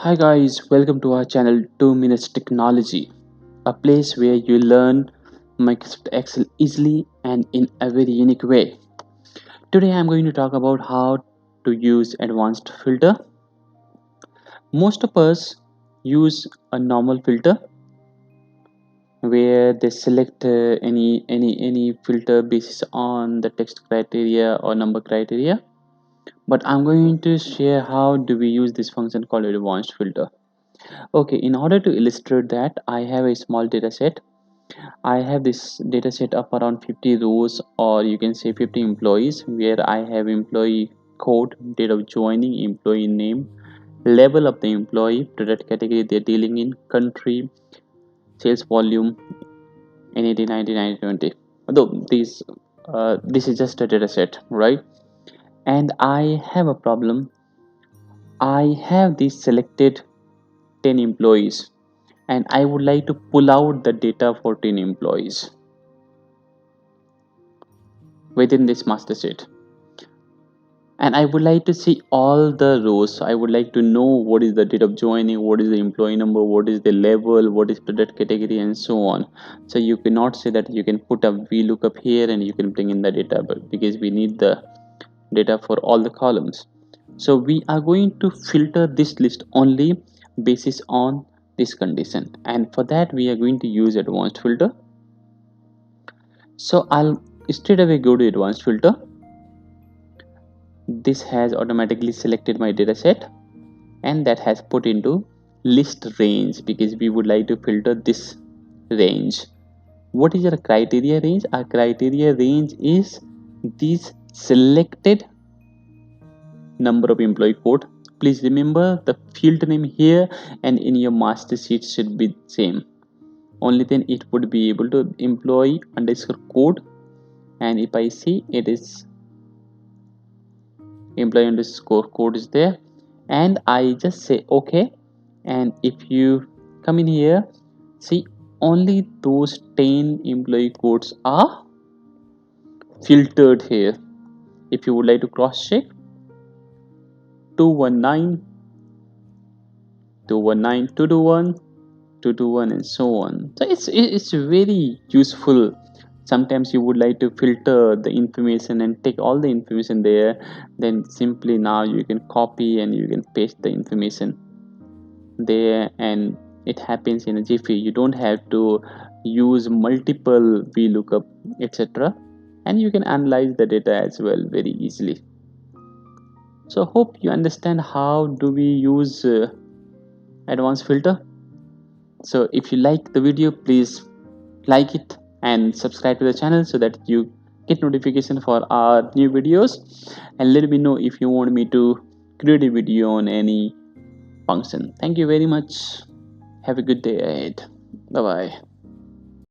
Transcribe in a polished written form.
Hi guys, welcome to our channel 2 Minutes Technology, a place where you learn Microsoft Excel easily and in a very unique way. Today I'm going to talk about how to use advanced filter. Most of us use a normal filter where they select any filter basis on the text criteria or number criteria. But I'm going to share how do we use this function called advanced filter. Okay, in order to illustrate that, I have a small data set. I have this data set of around 50 rows, or you can say 50 employees, where I have employee code, date of joining, employee name, level of the employee, product category they're dealing in, country, sales volume, NAD 90 90 20. Although this is just a data set, right? And I have a problem. I have this selected 10 employees and I would like to pull out the data for 10 employees within this master sheet, and I would like to see all the rows. So I would like to know what is the date of joining, what is the employee number, what is the level, what is product category, and so on. So you cannot say that you can put a VLOOKUP here and you can bring in the data, but because we need the data for all the columns, so we are going to filter this list only basis on this condition, and for that we are going to use advanced filter. So I'll straight away go to advanced filter. This has automatically selected my data set and that has put into list range because we would like to filter this range. What is our criteria range? Our criteria range is this selected number of employee code. Please remember the field name here and in your master sheet should be same. Only then it would be able to employee underscore code, and if I see it is employee underscore code is there, and I just say okay. And if you come in here, see only those 10 employee codes are filtered here. If you would like to cross check, 219 219 221 221 and so on. So it's very useful. Sometimes you would like to filter the information and take all the information there, then simply now you can copy and you can paste the information there, and it happens in a jiffy. You don't have to use multiple VLOOKUP, etc., and you can analyze the data as well very easily. So hope you understand how do we use advanced filter. So if you like the video, please like it and subscribe to the channel so that you get notification for our new videos, and let me know if you want me to create a video on any function. Thank you very much. Have a good day ahead. Bye bye.